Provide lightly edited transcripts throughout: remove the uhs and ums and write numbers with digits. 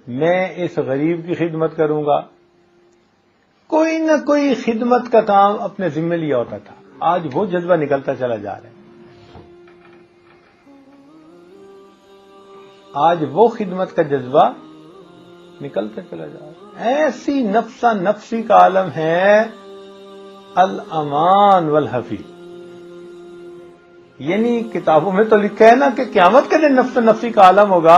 میں اس غریب کی خدمت کروں گا. کوئی نہ کوئی خدمت کا کام اپنے ذمہ لیا ہوتا تھا. آج وہ جذبہ نکلتا چلا جا رہا ہے. آج وہ خدمت کا جذبہ نکلتا چلا جا رہا ہے. ایسی نفسا نفسی کا عالم ہے الامان والحفی. یعنی کتابوں میں تو لکھا ہے نا کہ قیامت کے دن نفس نفسی کا عالم ہوگا،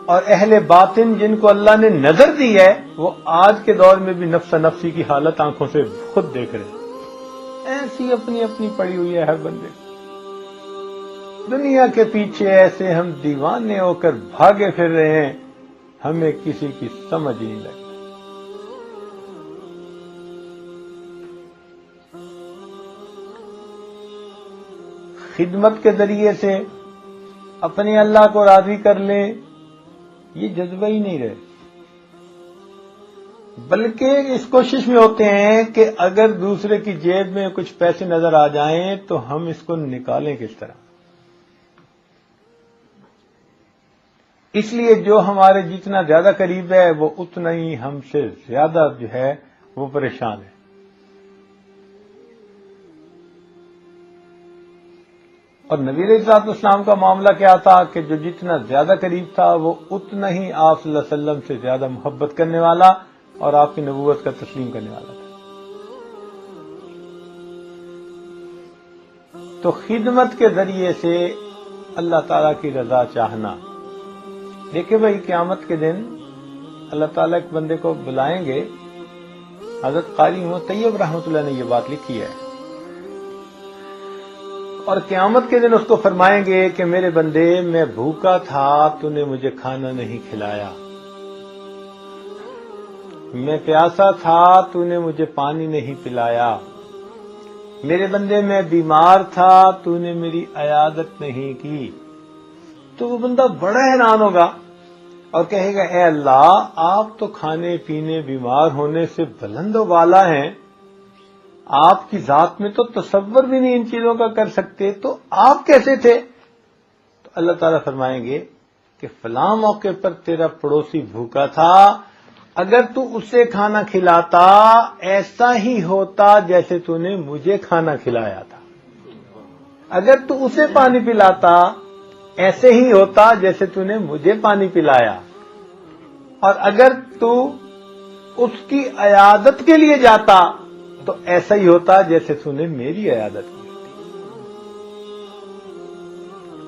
اور اہل باطن جن کو اللہ نے نظر دی ہے وہ آج کے دور میں بھی نفس نفسی کی حالت آنکھوں سے خود دیکھ رہے ہیں. ایسی اپنی اپنی پڑی ہوئی ہے ہر بندے. دنیا کے پیچھے ایسے ہم دیوانے ہو کر بھاگے پھر رہے ہیں، ہمیں کسی کی سمجھ ہی نہیں لگتی. خدمت کے ذریعے سے اپنے اللہ کو راضی کر لیں، یہ جذبہ ہی نہیں رہے، بلکہ اس کوشش میں ہوتے ہیں کہ اگر دوسرے کی جیب میں کچھ پیسے نظر آ جائیں تو ہم اس کو نکالیں کس طرح. اس لیے جو ہمارے جتنا زیادہ قریب ہے وہ اتنا ہی ہم سے زیادہ جو ہے وہ پریشان ہے. اور نبی علیہ الصلوۃ والسلام کا معاملہ کیا تھا کہ جو جتنا زیادہ قریب تھا وہ اتنا ہی آپ صلی اللہ علیہ وسلم سے زیادہ محبت کرنے والا اور آپ کی نبوت کا تسلیم کرنے والا تھا. تو خدمت کے ذریعے سے اللہ تعالیٰ کی رضا چاہنا. دیکھیں بھائی، قیامت کے دن اللہ تعالیٰ ایک بندے کو بلائیں گے. حضرت قاری محمد طیب رحمۃ اللہ نے یہ بات لکھی ہے، اور قیامت کے دن اس کو فرمائیں گے کہ میرے بندے، میں بھوکا تھا، تو نے مجھے کھانا نہیں کھلایا. میں پیاسا تھا، تو نے مجھے پانی نہیں پلایا. میرے بندے، میں بیمار تھا، تو نے میری عیادت نہیں کی. تو وہ بندہ بڑا حیران ہوگا اور کہے گا، اے اللہ، آپ تو کھانے پینے بیمار ہونے سے بلند و بالا ہیں، آپ کی ذات میں تو تصور بھی نہیں ان چیزوں کا کر سکتے، تو آپ کیسے تھے؟ تو اللہ تعالیٰ فرمائیں گے کہ فلاں موقع پر تیرا پڑوسی بھوکا تھا، اگر تو اسے کھانا کھلاتا ایسا ہی ہوتا جیسے تو نے مجھے کھانا کھلایا تھا. اگر تو اسے پانی پلاتا ایسے ہی ہوتا جیسے تو نے مجھے پانی پلایا. اور اگر تو اس کی عیادت کے لیے جاتا تو ایسا ہی ہوتا جیسے تو نے میری عیادت کی.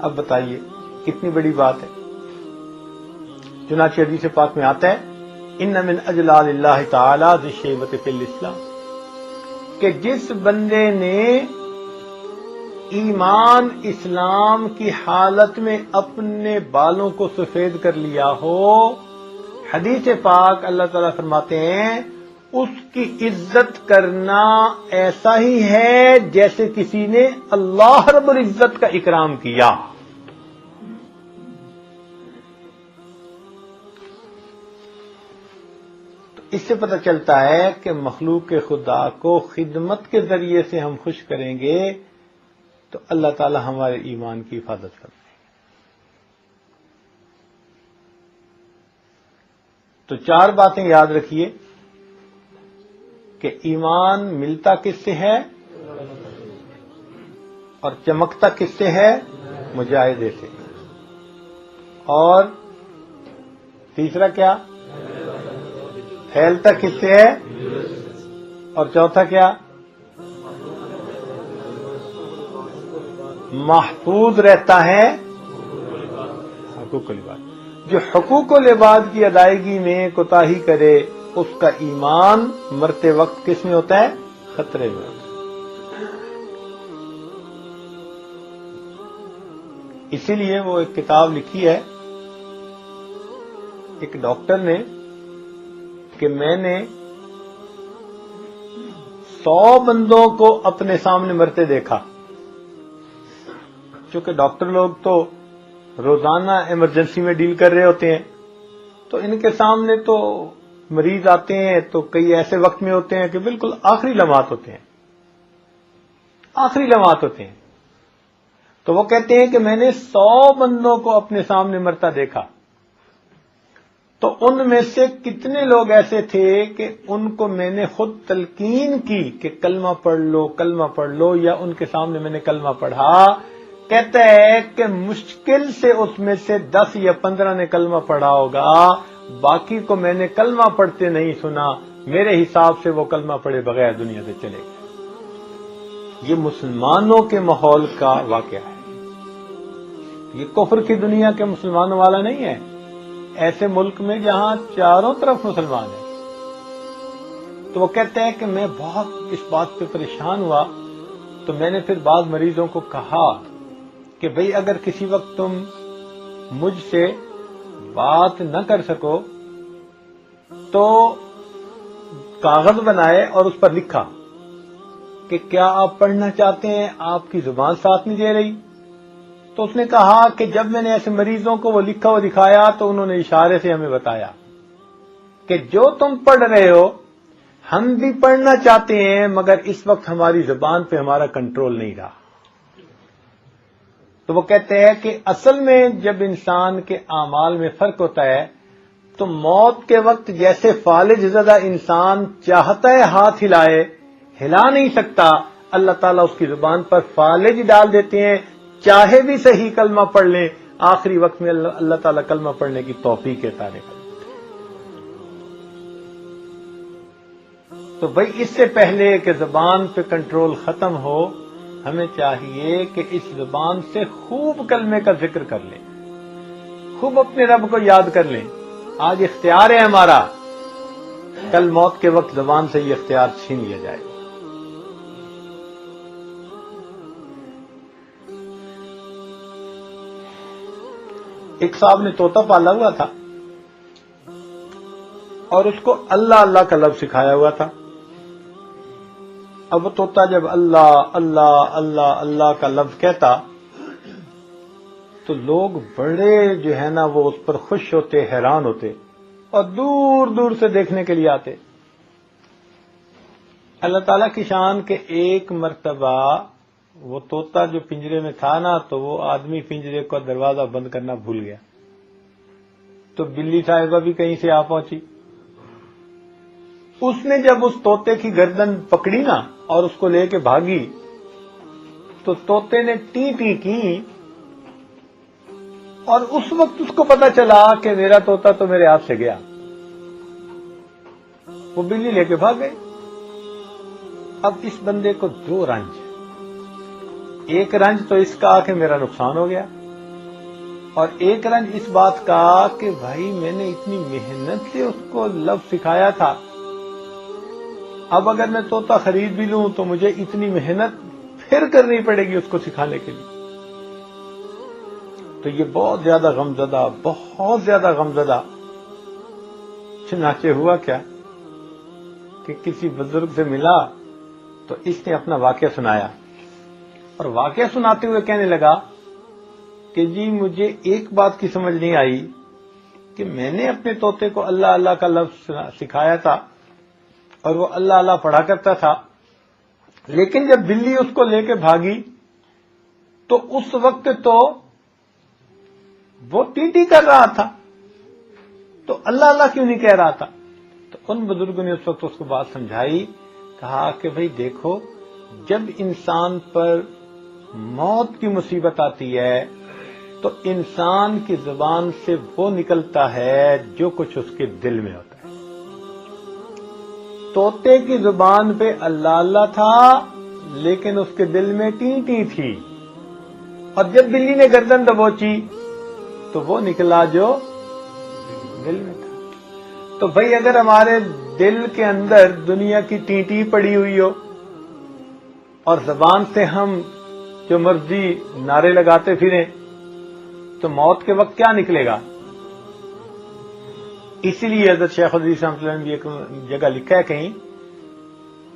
اب بتائیے کتنی بڑی بات ہے. چنانچہ حدیث پاک میں آتا ہے، ان من اجلال اللہ تعالی ذی الشیبۃ فی الاسلام، کہ جس بندے نے ایمان اسلام کی حالت میں اپنے بالوں کو سفید کر لیا ہو، حدیث پاک اللہ تعالیٰ فرماتے ہیں اس کی عزت کرنا ایسا ہی ہے جیسے کسی نے اللہ رب العزت کا اکرام کیا. تو اس سے پتہ چلتا ہے کہ مخلوق خدا کو خدمت کے ذریعے سے ہم خوش کریں گے تو اللہ تعالی ہمارے ایمان کی حفاظت کرتے ہیں. تو 4 باتیں یاد رکھیے کہ ایمان ملتا کس سے ہے اور چمکتا کس سے ہے؟ مجاہدے سے. اور تیسرا کیا؟ پھیلتا کس سے ہے؟ اور چوتھا کیا؟ محفوظ رہتا ہے حقوق العباد. جو حقوق العباد کی ادائیگی میں کوتاہی کرے اس کا ایمان مرتے وقت کس میں ہوتا ہے؟ خطرے میں ہوتا ہے. اسی لیے وہ ایک کتاب لکھی ہے ایک ڈاکٹر نے کہ میں نے 100 بندوں کو اپنے سامنے مرتے دیکھا. چونکہ ڈاکٹر لوگ تو روزانہ ایمرجنسی میں ڈیل کر رہے ہوتے ہیں، تو ان کے سامنے تو مریض آتے ہیں تو کئی ایسے وقت میں ہوتے ہیں کہ بالکل آخری لمحات ہوتے ہیں. تو وہ کہتے ہیں کہ میں نے 100 بندوں کو اپنے سامنے مرتا دیکھا. تو ان میں سے کتنے لوگ ایسے تھے کہ ان کو میں نے خود تلقین کی کہ کلمہ پڑھ لو کلمہ پڑھ لو، یا ان کے سامنے میں نے کلمہ پڑھا. کہتا ہے کہ مشکل سے اس میں سے 10 یا 15 نے کلمہ پڑھا ہوگا، باقی کو میں نے کلمہ پڑھتے نہیں سنا. میرے حساب سے وہ کلمہ پڑھے بغیر دنیا سے چلے گئے. یہ مسلمانوں کے ماحول کا واقعہ ہے، یہ کفر کی دنیا کے مسلمانوں والا نہیں ہے. ایسے ملک میں جہاں چاروں طرف مسلمان ہیں. تو وہ کہتے ہیں کہ میں بہت اس بات پہ پریشان ہوا، تو میں نے پھر بعض مریضوں کو کہا کہ بھئی اگر کسی وقت تم مجھ سے بات نہ کر سکو تو کاغذ بنائے اور اس پر لکھا کہ کیا آپ پڑھنا چاہتے ہیں، آپ کی زبان ساتھ نہیں دے رہی. تو اس نے کہا کہ جب میں نے ایسے مریضوں کو وہ لکھا وہ دکھایا تو انہوں نے اشارے سے ہمیں بتایا کہ جو تم پڑھ رہے ہو ہم بھی پڑھنا چاہتے ہیں، مگر اس وقت ہماری زبان پہ ہمارا کنٹرول نہیں رہا. تو وہ کہتے ہیں کہ اصل میں جب انسان کے اعمال میں فرق ہوتا ہے تو موت کے وقت جیسے فالج زدہ انسان چاہتا ہے ہاتھ ہلائے، ہلا نہیں سکتا، اللہ تعالیٰ اس کی زبان پر فالج ڈال دیتے ہیں، چاہے بھی صحیح کلمہ پڑھ لیں، آخری وقت میں اللہ تعالیٰ کلمہ پڑھنے کی توفیق عطا کرے. تو بھئی اس سے پہلے کہ زبان پہ کنٹرول ختم ہو، ہمیں چاہیے کہ اس زبان سے خوب کلمے کا ذکر کر لیں، خوب اپنے رب کو یاد کر لیں. آج اختیار ہے ہمارا، کل موت کے وقت زبان سے یہ اختیار چھین لیا جائے گا. ایک صاحب نے طوطا پالا ہوا تھا اور اس کو اللہ اللہ کا لفظ سکھایا ہوا تھا. اب وہ طوطا جب اللہ اللہ اللہ اللہ کا لفظ کہتا تو لوگ بڑے جو ہے نا وہ اس پر خوش ہوتے، حیران ہوتے اور دور دور سے دیکھنے کے لیے آتے. اللہ تعالیٰ کی شان کہ ایک مرتبہ وہ طوطا جو پنجرے میں تھا نا تو وہ آدمی پنجرے کا دروازہ بند کرنا بھول گیا، تو بلی صاحبہ بھی کہیں سے آ پہنچی. اس نے جب اس طوطے کی گردن پکڑی نا اور اس کو لے کے بھاگی تو طوطے نے ٹی ٹی کی، اور اس وقت اس کو پتا چلا کہ میرا طوطا تو میرے ہاتھ سے گیا. وہ بلی لے کے بھاگ گئی. اب اس بندے کو دو رنج، ایک رنج تو اس کا کہ میرا نقصان ہو گیا، اور ایک رنج اس بات کا کہ بھائی میں نے اتنی محنت سے اس کو لفظ سکھایا تھا، اب اگر میں طوطا خرید بھی لوں تو مجھے اتنی محنت پھر کرنی پڑے گی اس کو سکھانے کے لیے. تو یہ بہت زیادہ غمزدہ، بہت زیادہ غمزدہ. چنانچہ ہوا کیا کہ کسی بزرگ سے ملا تو اس نے اپنا واقعہ سنایا، اور واقعہ سناتے ہوئے کہنے لگا کہ جی مجھے ایک بات کی سمجھ نہیں آئی کہ میں نے اپنے طوطے کو اللہ اللہ کا لفظ سکھایا تھا اور وہ اللہ اللہ پڑھا کرتا تھا، لیکن جب بلی اس کو لے کے بھاگی تو اس وقت تو وہ ٹی ٹی کر رہا تھا، تو اللہ اللہ کیوں نہیں کہہ رہا تھا. تو ان بزرگوں نے اس وقت اس کو بات سمجھائی، کہا کہ بھئی دیکھو جب انسان پر موت کی مصیبت آتی ہے تو انسان کی زبان سے وہ نکلتا ہے جو کچھ اس کے دل میں ہوتا ہے. طوطے کی زبان پہ اللہ اللہ تھا لیکن اس کے دل میں ٹی ٹی تھی، اور جب بلی نے گردن دبوچی تو وہ نکلا جو دل میں تھا. تو بھئی اگر ہمارے دل کے اندر دنیا کی ٹی ٹی پڑی ہوئی ہو اور زبان سے ہم جو مرضی نعرے لگاتے پھریں تو موت کے وقت کیا نکلے گا. اسی لیے حضرت شیخ الحدیث رحمۃ اللہ نے بھی ایک جگہ لکھا ہے کہیں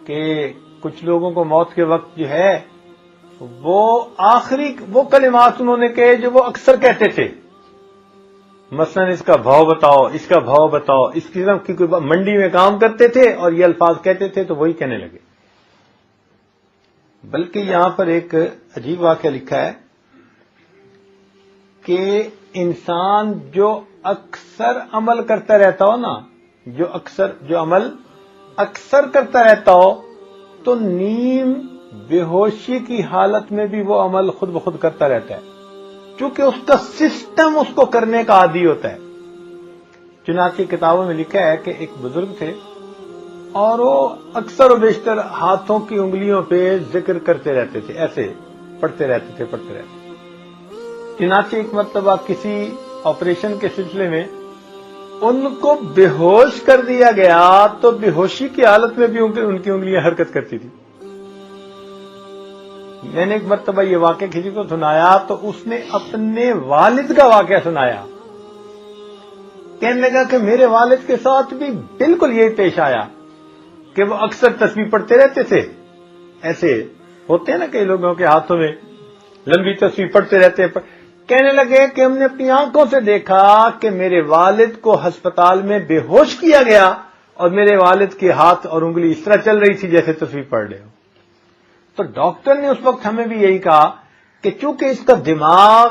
کہ کچھ لوگوں کو موت کے وقت جو ہے وہ آخری وہ کلمات انہوں نے کہے جو وہ اکثر کہتے تھے، مثلا اس کا بھاؤ بتاؤ، اس کا بھاؤ بتاؤ. اس قسم کی کوئی منڈی میں کام کرتے تھے اور یہ الفاظ کہتے تھے تو وہی کہنے لگے. بلکہ یہاں پر ایک عجیب واقعہ لکھا ہے کہ انسان جو اکثر عمل کرتا رہتا ہو نا، جو عمل اکثر کرتا رہتا ہو، تو نیم بے ہوشی کی حالت میں بھی وہ عمل خود بخود کرتا رہتا ہے، چونکہ اس کا سسٹم اس کو کرنے کا عادی ہوتا ہے۔ چنانچہ کتابوں میں لکھا ہے کہ ایک بزرگ تھے اور وہ اکثر و بیشتر ہاتھوں کی انگلیوں پہ ذکر کرتے رہتے تھے، ایسے پڑھتے رہتے تھے۔ چنانچہ ایک مرتبہ کسی آپریشن کے سلسلے میں ان کو بے ہوش کر دیا گیا، تو بے ہوشی کی حالت میں بھی ان کی انگلیاں حرکت کرتی تھی۔ میں نے ایک مرتبہ یہ واقعہ کسی کو سنایا تو اس نے اپنے والد کا واقعہ سنایا، کہنے لگا کہ میرے والد کے ساتھ بھی بالکل یہی پیش آیا کہ وہ اکثر تسبیح پڑھتے رہتے تھے، ایسے ہوتے ہیں نا کئی لوگوں کے ہاتھوں میں لمبی تسبیح پڑھتے رہتے ہیں۔ کہنے لگے کہ ہم نے اپنی آنکھوں سے دیکھا کہ میرے والد کو ہسپتال میں بے ہوش کیا گیا اور میرے والد کے ہاتھ اور انگلی اس طرح چل رہی تھی جیسے تسبیح پڑھ رہے ہو۔ تو ڈاکٹر نے اس وقت ہمیں بھی یہی کہا کہ چونکہ اس کا دماغ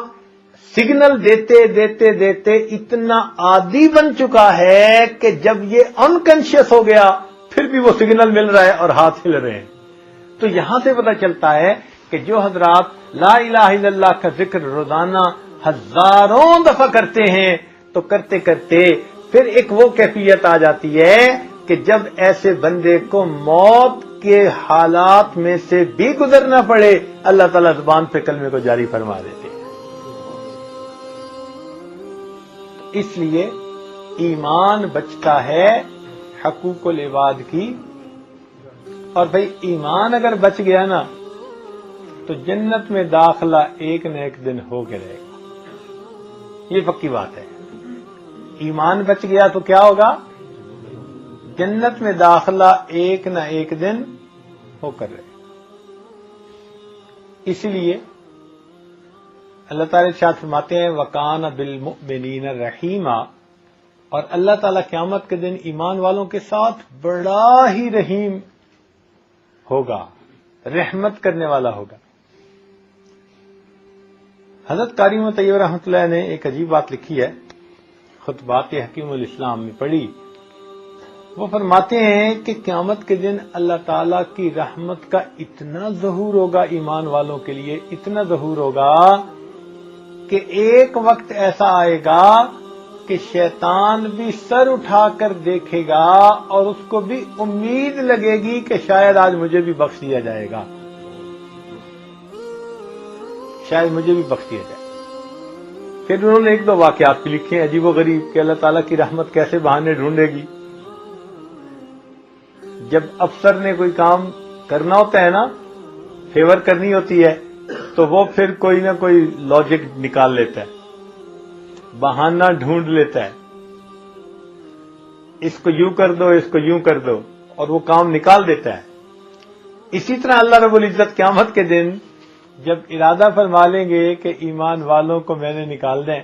سگنل دیتے اتنا عادی بن چکا ہے کہ جب یہ انکانشیس ہو گیا پھر بھی وہ سگنل مل رہا ہے اور ہاتھ ہل رہے ہیں۔ تو یہاں سے پتہ چلتا ہے کہ جو حضرات لا الہ الا اللہ کا ذکر روزانہ ہزاروں دفعہ کرتے ہیں، تو کرتے کرتے پھر ایک وہ کیفیت آ جاتی ہے کہ جب ایسے بندے کو موت کے حالات میں سے بھی گزرنا پڑے، اللہ تعالیٰ زبان پہ کلمے کو جاری فرما دیتے ہیں۔ اس لیے ایمان بچتا ہے حقوق العباد کی، اور بھئی ایمان اگر بچ گیا نا تو جنت میں داخلہ ایک نہ ایک دن ہو کے رہے گا، یہ پکی بات ہے۔ ایمان بچ گیا تو کیا ہوگا؟ جنت میں داخلہ ایک نہ ایک دن ہو کر رہے گا۔ اسی لیے اللہ تعالیٰ ارشاد فرماتے ہیں وَكَانَ بِالْمُؤْمِنِينَ رَحِيمًا، اور اللہ تعالیٰ قیامت کے دن ایمان والوں کے ساتھ بڑا ہی رحیم ہوگا، رحمت کرنے والا ہوگا۔ حضرت قاری طیب رحمۃ اللہ نے ایک عجیب بات لکھی ہے، خطبات حکیم الاسلام میں پڑھی۔ وہ فرماتے ہیں کہ قیامت کے دن اللہ تعالیٰ کی رحمت کا اتنا ظہور ہوگا ایمان والوں کے لیے، اتنا ظہور ہوگا کہ ایک وقت ایسا آئے گا کہ شیطان بھی سر اٹھا کر دیکھے گا اور اس کو بھی امید لگے گی کہ شاید آج مجھے بھی بخش دیا جائے گا، شاید مجھے بھی بخش دیا جائے۔ پھر انہوں نے ایک دو واقعات بھی لکھے ہیں عجیب و غریب کہ اللہ تعالیٰ کی رحمت کیسے بہانے ڈھونڈے گی۔ جب افسر نے کوئی کام کرنا ہوتا ہے نا، فیور کرنی ہوتی ہے، تو وہ پھر کوئی نہ کوئی لاجک نکال لیتا ہے، بہانہ ڈھونڈ لیتا ہے، اس کو یوں کر دو، اس کو یوں کر دو، اور وہ کام نکال دیتا ہے۔ اسی طرح اللہ رب العزت قیامت کے دن جب ارادہ فرما لیں گے کہ ایمان والوں کو میں نے نکال دیں،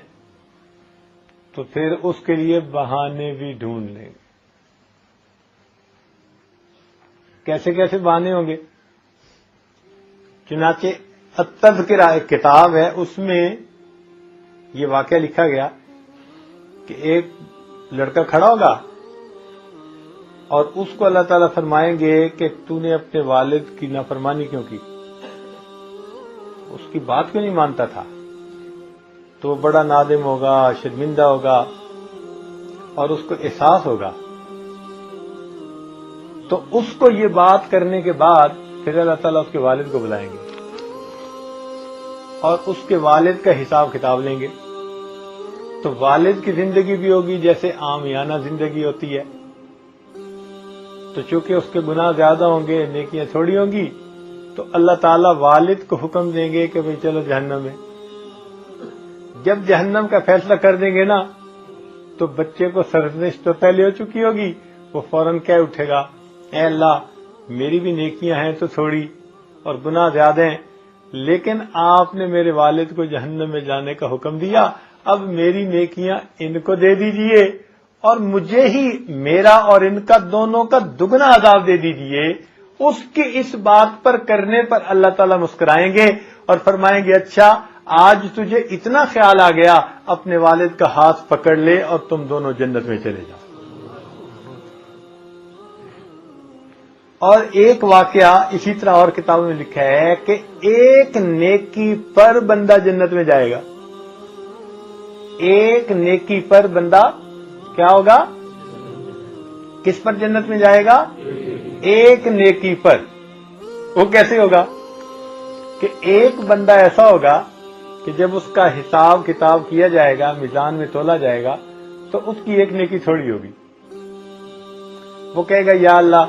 تو پھر اس کے لیے بہانے بھی ڈھونڈ لیں گے۔ کیسے کیسے بہانے ہوں گے؟ چنانچہ التذکرہ ایک کتاب ہے، اس میں یہ واقعہ لکھا گیا کہ ایک لڑکا کھڑا ہوگا اور اس کو اللہ تعالیٰ فرمائیں گے کہ تو نے اپنے والد کی نافرمانی کیوں کی، اس کی بات کیوں نہیں مانتا تھا؟ تو وہ بڑا نادم ہوگا، شرمندہ ہوگا اور اس کو احساس ہوگا۔ تو اس کو یہ بات کرنے کے بعد پھر اللہ تعالیٰ اس کے والد کو بلائیں گے اور اس کے والد کا حساب کتاب لیں گے۔ تو والد کی زندگی بھی ہوگی جیسے عامیانہ زندگی ہوتی ہے، تو چونکہ اس کے گناہ زیادہ ہوں گے، نیکیاں تھوڑی ہوں گی، تو اللہ تعالیٰ والد کو حکم دیں گے کہ بھئی چلو جہنم میں۔ جب جہنم کا فیصلہ کر دیں گے نا، تو بچے کو سرزنش تو پہلے ہو چکی ہوگی، وہ فوراً کہہ اٹھے گا اے اللہ میری بھی نیکیاں ہیں تو تھوڑی اور گناہ زیادہ ہیں، لیکن آپ نے میرے والد کو جہنم میں جانے کا حکم دیا، اب میری نیکیاں ان کو دے دیجئے اور مجھے ہی میرا اور ان کا دونوں کا دگنا عذاب دے دیجئے۔ اس کی اس بات پر کرنے پر اللہ تعالیٰ مسکرائیں گے اور فرمائیں گے اچھا آج تجھے اتنا خیال آ گیا، اپنے والد کا ہاتھ پکڑ لے اور تم دونوں جنت میں چلے جاؤ۔ اور ایک واقعہ اسی طرح اور کتابوں میں لکھا ہے کہ ایک نیکی پر بندہ جنت میں جائے گا۔ ایک نیکی پر بندہ کیا ہوگا؟ کس پر جنت میں جائے گا؟ ایک نیکی پر۔ وہ کیسے ہوگا؟ کہ ایک بندہ ایسا ہوگا کہ جب اس کا حساب کتاب کیا جائے گا، میزان میں تولا جائے گا، تو اس کی ایک نیکی تھوڑی ہوگی۔ وہ کہے گا یا اللہ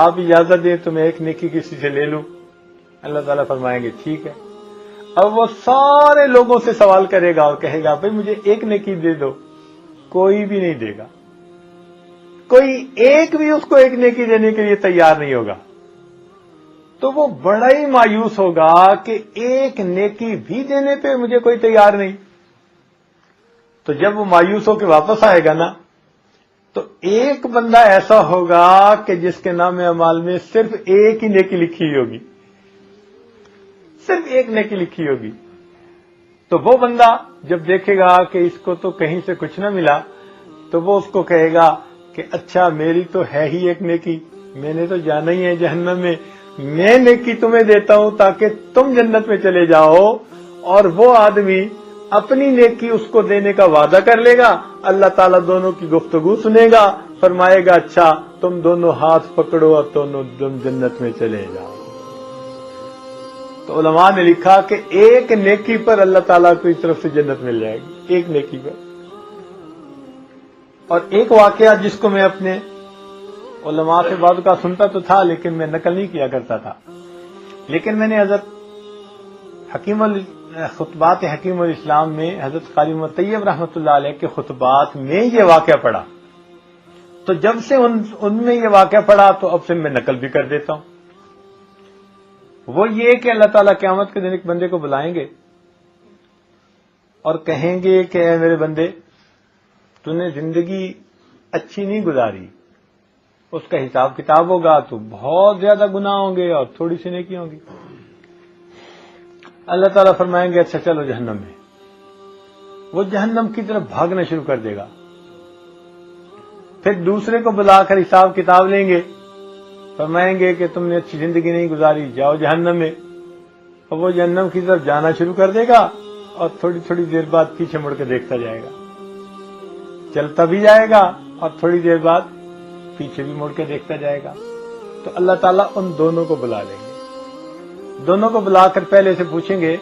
آپ اجازت دیں تو میں ایک نیکی کسی سے لے لوں۔ اللہ تعالیٰ فرمائیں گے ٹھیک ہے۔ اب وہ سارے لوگوں سے سوال کرے گا اور کہے گا بھئی مجھے ایک نیکی دے دو، کوئی بھی نہیں دے گا، کوئی ایک بھی اس کو ایک نیکی دینے کے لیے تیار نہیں ہوگا۔ تو وہ بڑا ہی مایوس ہوگا کہ ایک نیکی بھی دینے پہ مجھے کوئی تیار نہیں۔ تو جب وہ مایوس ہو کے واپس آئے گا نا، تو ایک بندہ ایسا ہوگا کہ جس کے نام اعمال میں صرف ایک ہی نیکی لکھی ہوگی، صرف ایک نیکی لکھی ہوگی۔ تو وہ بندہ جب دیکھے گا کہ اس کو تو کہیں سے کچھ نہ ملا، تو وہ اس کو کہے گا کہ اچھا میری تو ہے ہی ایک نیکی، میں نے تو جانا ہی ہے جہنم میں نیکی تمہیں دیتا ہوں تاکہ تم جنت میں چلے جاؤ۔ اور وہ آدمی اپنی نیکی اس کو دینے کا وعدہ کر لے گا، اللہ تعالیٰ دونوں کی گفتگو سنے گا، فرمائے گا اچھا تم دونوں ہاتھ پکڑو اور دونوں جنت میں چلے جاؤ۔ تو علماء نے لکھا کہ ایک نیکی پر اللہ تعالیٰ کی طرف سے جنت مل جائے گی، ایک نیکی پر۔ اور ایک واقعہ جس کو میں اپنے علماء سے بعض کا سنتا تو تھا لیکن میں نقل نہیں کیا کرتا تھا، لیکن میں نے حضرت خطبات حکیم الاسلام میں حضرت قاری محمد طیب رحمۃ اللہ علیہ کے خطبات میں یہ واقعہ پڑھا، تو جب سے ان میں یہ واقعہ پڑھا تو اب سے میں نقل بھی کر دیتا ہوں۔ وہ یہ کہ اللہ تعالیٰ قیامت کے دن ایک بندے کو بلائیں گے اور کہیں گے کہ اے میرے بندے تو نے زندگی اچھی نہیں گزاری، اس کا حساب کتاب ہوگا تو بہت زیادہ گناہ ہوں گے اور تھوڑی سی نیکی ہوں گی۔ اللہ تعالیٰ فرمائیں گے اچھا چلو جہنم میں۔ وہ جہنم کی طرف بھاگنا شروع کر دے گا، پھر دوسرے کو بلا کر حساب کتاب لیں گے، فرمائیں گے کہ تم نے اچھی زندگی نہیں گزاری، جاؤ جہنم میں۔ اور وہ جہنم کی طرف جانا شروع کر دے گا اور تھوڑی تھوڑی دیر بعد پیچھے مڑ کے دیکھتا جائے گا، چلتا بھی جائے گا اور تھوڑی دیر بعد پیچھے بھی مڑ کے دیکھتا جائے گا۔ تو اللہ تعالیٰ ان دونوں کو بلا لیں گے، دونوں کو بلا کر پہلے سے پوچھیں گے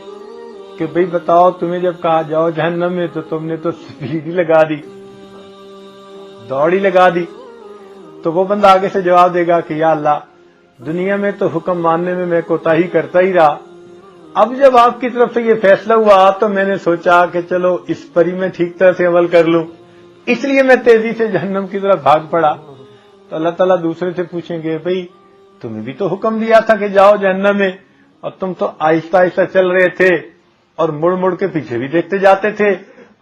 کہ بھئی بتاؤ تمہیں جب کہا جاؤ جہنم میں تو تم نے تو سپیڈ ہی لگا دی، دوڑ ہی لگا دی۔ تو وہ بندہ آگے سے جواب دے گا کہ یا اللہ دنیا میں تو حکم ماننے میں میں کوتاہی کرتا ہی رہا، اب جب آپ کی طرف سے یہ فیصلہ ہوا تو میں نے سوچا کہ چلو اس پر ہی میں ٹھیک طرح سے عمل کر لوں، اس لیے میں تیزی سے جہنم کی طرف بھاگ پڑا۔ تو اللہ تعالیٰ دوسرے سے پوچھیں گے بھئی تمہیں بھی تو حکم دیا تھا کہ جاؤ جہنم میں اور تم تو آہستہ آہستہ چل رہے تھے اور مڑ مڑ کے پیچھے بھی دیکھتے جاتے تھے۔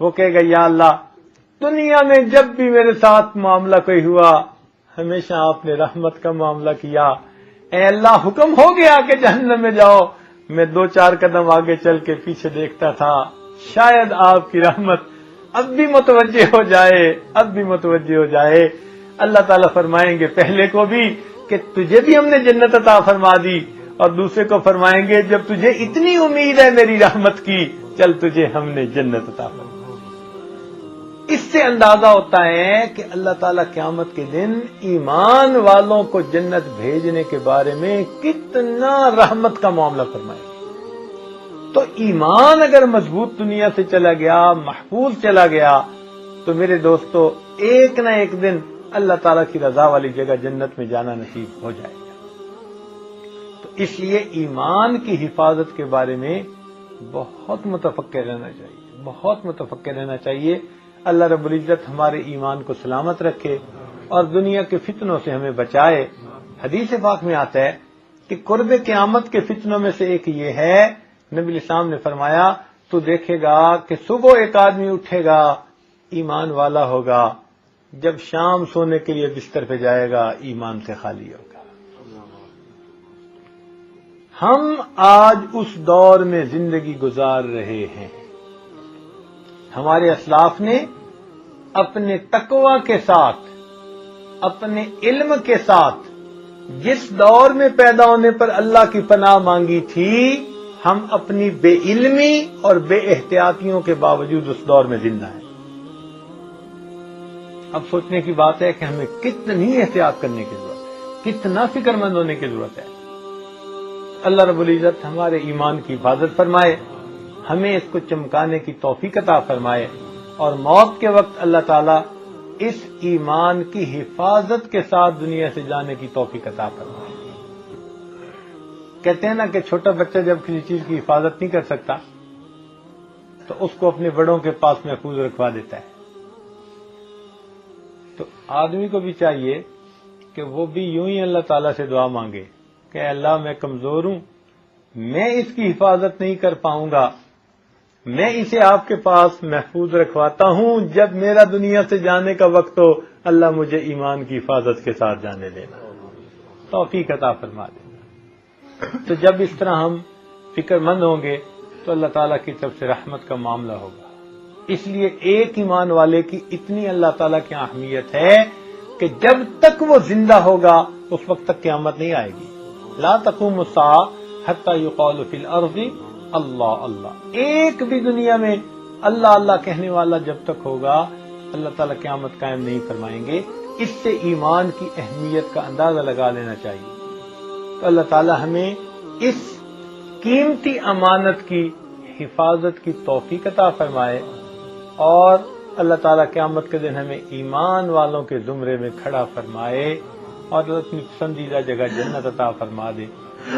وہ کہے گا یا اللہ دنیا میں جب بھی میرے ساتھ معاملہ کوئی ہوا ہمیشہ آپ نے رحمت کا معاملہ کیا، اے اللہ حکم ہو گیا کہ جہنم میں جاؤ، میں 2-4 قدم آگے چل کے پیچھے دیکھتا تھا، شاید آپ کی رحمت اب بھی متوجہ ہو جائے، اب بھی متوجہ ہو جائے۔ اللہ تعالیٰ فرمائیں گے پہلے کو بھی کہ تجھے بھی ہم نے جنت عطا فرما دی، اور دوسرے کو فرمائیں گے جب تجھے اتنی امید ہے میری رحمت کی چل تجھے ہم نے جنت عطا فرما۔ اس سے اندازہ ہوتا ہے کہ اللہ تعالیٰ قیامت کے دن ایمان والوں کو جنت بھیجنے کے بارے میں کتنا رحمت کا معاملہ فرمائے گا۔ تو ایمان اگر مضبوط دنیا سے چلا گیا، محفوظ چلا گیا، تو میرے دوستو ایک نہ ایک دن اللہ تعالیٰ کی رضا والی جگہ جنت میں جانا نصیب ہو جائے گا۔ تو اس لیے ایمان کی حفاظت کے بارے میں بہت متفکر رہنا چاہیے، بہت متفکر رہنا چاہیے۔ اللہ رب العزت ہمارے ایمان کو سلامت رکھے اور دنیا کے فتنوں سے ہمیں بچائے۔ حدیث پاک میں آتا ہے کہ قرب قیامت کے فتنوں میں سے ایک یہ ہے، نبی الاسلام نے فرمایا تو دیکھے گا کہ صبح ایک آدمی اٹھے گا ایمان والا ہوگا، جب شام سونے کے لیے بستر پہ جائے گا ایمان سے خالی ہوگا۔ ہم آج اس دور میں زندگی گزار رہے ہیں. ہمارے اسلاف نے اپنے تقوی کے ساتھ، اپنے علم کے ساتھ جس دور میں پیدا ہونے پر اللہ کی پناہ مانگی تھی، ہم اپنی بے علمی اور بے احتیاطیوں کے باوجود اس دور میں زندہ ہیں. اب سوچنے کی بات ہے کہ ہمیں کتنی احتیاط کرنے کی ضرورت ہے، کتنا فکر مند ہونے کی ضرورت ہے. اللہ رب العزت ہمارے ایمان کی حفاظت فرمائے، ہمیں اس کو چمکانے کی توفیق عطا فرمائے، اور موت کے وقت اللہ تعالیٰ اس ایمان کی حفاظت کے ساتھ دنیا سے جانے کی توفیق عطا فرمائے. کہتے ہیں نا کہ چھوٹا بچہ جب کسی چیز کی حفاظت نہیں کر سکتا تو اس کو اپنے بڑوں کے پاس محفوظ رکھوا دیتا ہے. تو آدمی کو بھی چاہیے کہ وہ بھی یوں ہی اللہ تعالیٰ سے دعا مانگے کہ اللہ میں کمزور ہوں، میں اس کی حفاظت نہیں کر پاؤں گا، میں اسے آپ کے پاس محفوظ رکھواتا ہوں، جب میرا دنیا سے جانے کا وقت ہو اللہ مجھے ایمان کی حفاظت کے ساتھ جانے دینا، توفیق عطا فرما دینا. تو جب اس طرح ہم فکر مند ہوں گے تو اللہ تعالیٰ کی طرف سے رحمت کا معاملہ ہوگا. اس لیے ایک ایمان والے کی اتنی اللہ تعالیٰ کی اہمیت ہے کہ جب تک وہ زندہ ہوگا اس وقت تک قیامت نہیں آئے گی. لا تقوم الساعة حتى يقال في الارض اللہ اللہ. ایک بھی دنیا میں اللہ اللہ کہنے والا جب تک ہوگا اللہ تعالیٰ قیامت قائم نہیں فرمائیں گے. اس سے ایمان کی اہمیت کا اندازہ لگا لینا چاہیے. تو اللہ تعالیٰ ہمیں اس قیمتی امانت کی حفاظت کی توفیق عطا فرمائے، اور اللہ تعالیٰ قیامت کے دن ہمیں ایمان والوں کے زمرے میں کھڑا فرمائے اور اپنی پسندیدہ جگہ جنت عطا فرما دے.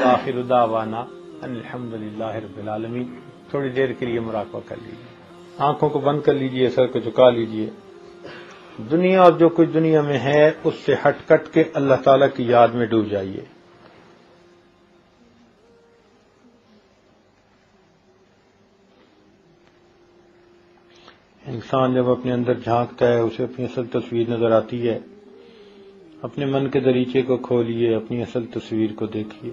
آخر دعوانا ان الحمدللہ رب العالمین. تھوڑی دیر کے لیے مراقبہ کر لیجیے، آنکھوں کو بند کر لیجیے، سر کو جھکا لیجیے. دنیا اور جو کچھ دنیا میں ہے اس سے ہٹ کٹ کے اللہ تعالیٰ کی یاد میں ڈوب جائیے. انسان جب اپنے اندر جھانکتا ہے اسے اپنی اصل تصویر نظر آتی ہے. اپنے من کے دریچے کو کھولیے، اپنی اصل تصویر کو دیکھیے.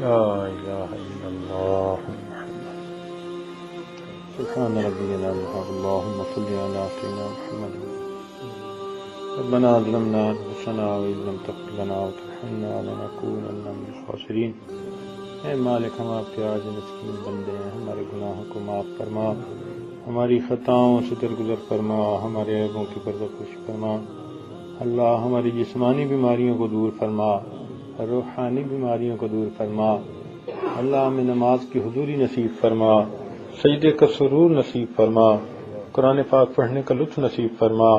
لا الہ الا اللہ سبحان ربی العظیم. اللهم صل علی سیدنا محمد. ربنا ظلمنا انفسنا وان لم تغفر لنا وترحمنا لنكونن من الخاسرین. اے مالک، ہم آپ کے عاجز مسکین بندے ہیں، ہمارے گناہوں کو معاف فرما، ہماری خطاؤں سے درگزر فرما، ہمارے عیبوں کی پردہ پوشی فرما. اللہ ہماری جسمانی بیماریوں کو دور فرما، روحانی بیماریوں کو دور فرما. اللہ ہمیں نماز کی حضوری نصیب فرما، سجدے کا سرور نصیب فرما، قرآن پاک پڑھنے کا لطف نصیب فرما،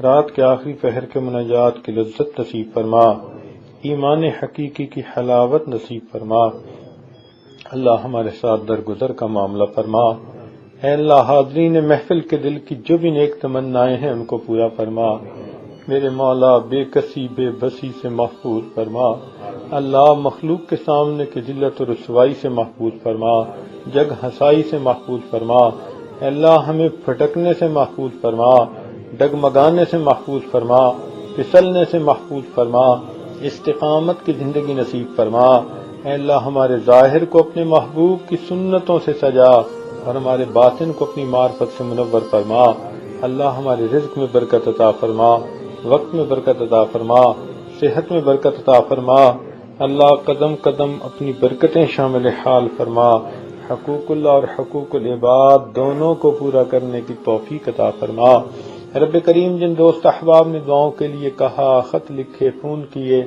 رات کے آخری پہر کے مناجات کی لذت نصیب فرما، ایمان حقیقی کی حلاوت نصیب فرما. اللہ ہمارے ساتھ درگزر کا معاملہ فرما. اے اللہ حاضرین محفل کے دل کی جو بھی نیک تمنائیں ہیں ان کو پورا فرما. میرے مولا بے کسی بے بسی سے محفوظ فرما. اللہ مخلوق کے سامنے کی ذلت و رسوائی سے محفوظ فرما، جگ ہنسائی سے محفوظ فرما. اے اللہ ہمیں پھٹکنے سے محفوظ فرما، ڈگمگانے سے محفوظ فرما، پھسلنے سے محفوظ فرما. استقامت کی زندگی نصیب فرما. اے اللہ ہمارے ظاہر کو اپنے محبوب کی سنتوں سے سجا اور ہمارے باطن کو اپنی معرفت سے منور فرما. اللہ ہمارے رزق میں برکت عطا فرما، وقت میں برکت عطا فرما، صحت میں برکت عطا فرما. اللہ قدم قدم اپنی برکتیں شامل حال فرما. حقوق اللہ اور حقوق العباد دونوں کو پورا کرنے کی توفیق عطا فرما. رب کریم جن دوست احباب نے دعاؤں کے لیے کہا، خط لکھے، فون کیے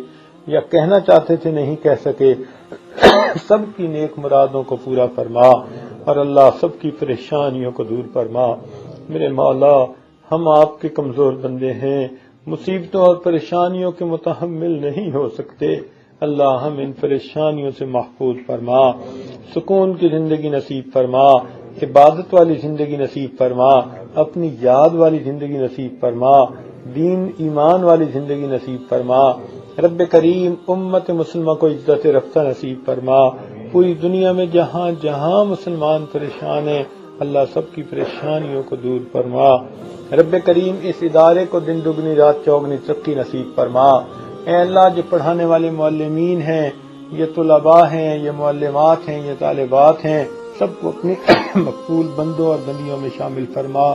یا کہنا چاہتے تھے نہیں کہہ سکے، سب کی نیک مرادوں کو پورا فرما اور اللہ سب کی پریشانیوں کو دور فرما. میرے مولا ہم آپ کے کمزور بندے ہیں، مصیبتوں اور پریشانیوں کے متحمل نہیں ہو سکتے. اللہ ہم ان پریشانیوں سے محفوظ فرما، سکون کی زندگی نصیب فرما، عبادت والی زندگی نصیب فرما، اپنی یاد والی زندگی نصیب فرما، دین ایمان والی زندگی نصیب فرما. رب کریم امت مسلمہ کو عزت رفتہ نصیب فرما، پوری دنیا میں جہاں جہاں مسلمان پریشان ہیں اللہ سب کی پریشانیوں کو دور فرما۔ رب کریم اس ادارے کو دن دگنی رات چوگنی ترقی نصیب فرما۔ اے اللہ جو پڑھانے والے معلمین ہیں، یہ طلباء ہیں، یہ معلمات ہیں، یہ طالبات ہیں، سب کو اپنی مقبول بندوں اور بندیوں میں شامل فرما۔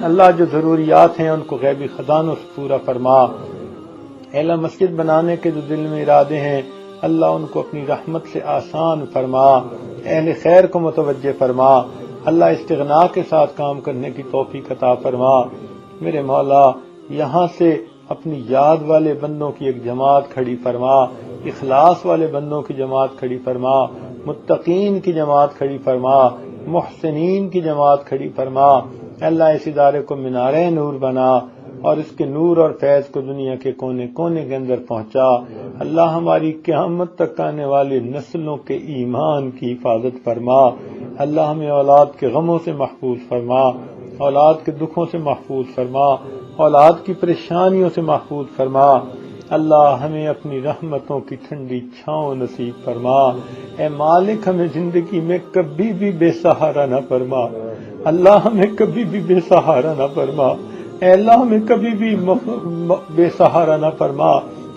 اللہ جو ضروریات ہیں ان کو غیبی خزانوں سے پورا فرما۔ اے اللہ مسجد بنانے کے جو دل میں ارادے ہیں اللہ ان کو اپنی رحمت سے آسان فرما، اہل خیر کو متوجہ فرما، اللہ استغنا کے ساتھ کام کرنے کی توفیق عطا فرما۔ میرے مولا یہاں سے اپنی یاد والے بندوں کی ایک جماعت کھڑی فرما، اخلاص والے بندوں کی جماعت کھڑی فرما، متقین کی جماعت کھڑی فرما، محسنین کی جماعت کھڑی فرما۔ اللہ اس ادارے کو مینار نور بنا اور اس کے نور اور فیض کو دنیا کے کونے کونے کے اندر پہنچا۔ اللہ ہماری قیامت تک آنے والی نسلوں کے ایمان کی حفاظت فرما۔ اللہ ہمیں اولاد کے غموں سے محفوظ فرما، اولاد کے دکھوں سے محفوظ فرما، اولاد کی پریشانیوں سے محفوظ فرما۔ اللہ ہمیں اپنی رحمتوں کی ٹھنڈی چھاؤں نصیب فرما۔ اے مالک ہمیں زندگی میں کبھی بھی بے سہارا نہ فرما، اللہ ہمیں کبھی بھی بے سہارا نہ فرما۔ اے اللہ ہمیں کبھی بھی بے سہارا نہ فرما،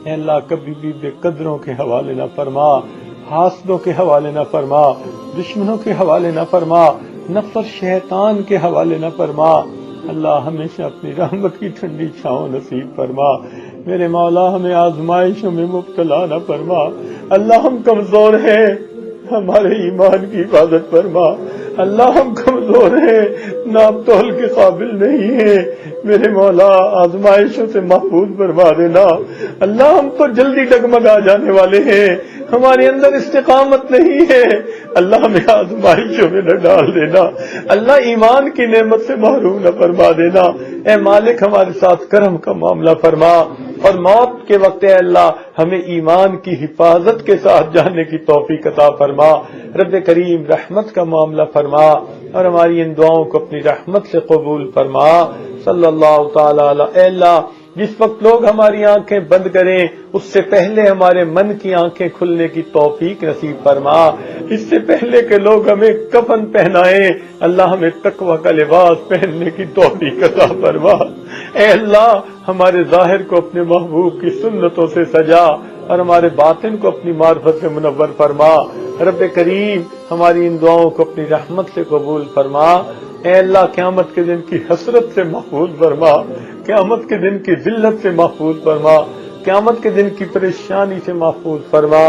اے اللہ کبھی بھی بے قدروں کے حوالے نہ فرما، حاسدوں کے حوالے نہ فرما، دشمنوں کے حوالے نہ فرما، نفس اور شیطان کے حوالے نہ فرما۔ اللہ ہمیشہ اپنی رحمت کی ٹھنڈی چھاؤں نصیب فرما۔ میرے مولا ہمیں آزمائشوں میں مبتلا نہ فرما، اللہ ہم کمزور ہیں، ہمارے ایمان کی حفاظت فرما۔ اللہ ہم کمزور ہیں، ناپ تول کے قابل نہیں ہیں، میرے مولا آزمائشوں سے محفوظ فرما دینا۔ اللہ ہم تو جلدی ڈگمگا جانے والے ہیں، ہمارے اندر استقامت نہیں ہے، اللہ ہمیں آزمائشوں میں نہ ڈال دینا، اللہ ایمان کی نعمت سے محروم نہ فرما دینا۔ اے مالک ہمارے ساتھ کرم کا معاملہ فرما، اور موت کے وقت اے اللہ ہمیں ایمان کی حفاظت کے ساتھ جانے کی توفیق عطا فرما۔ رب کریم رحمت کا معاملہ فرما اور ہماری ان دعاؤں کو اپنی رحمت سے قبول فرما۔ صلی اللہ تعالی علیہ اے اللہ جس وقت لوگ ہماری آنکھیں بند کریں اس سے پہلے ہمارے من کی آنکھیں کھلنے کی توفیق نصیب فرما، اس سے پہلے کہ لوگ ہمیں کفن پہنائیں اللہ ہمیں تقوی کا لباس پہننے کی توفیق عطا فرما۔ اے اللہ ہمارے ظاہر کو اپنے محبوب کی سنتوں سے سجا اور ہمارے باطن کو اپنی معرفت سے منور فرما۔ رب کریم ہماری ان دعاؤں کو اپنی رحمت سے قبول فرما۔ اے اللہ قیامت کے دن کی حسرت سے محفوظ فرما، قیامت کے دن کی ذلت سے محفوظ فرما، قیامت کے دن کی پریشانی سے محفوظ فرما۔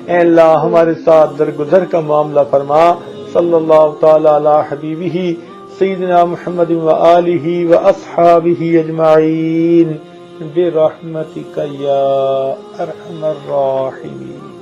اے اللہ ہمارے ساتھ درگزر کا معاملہ فرما۔ صلی اللہ تعالی علی حبیبہ سیدنا محمد وآلہ واصحابہ اجمعین برحمتک یا ارحم الراحمین۔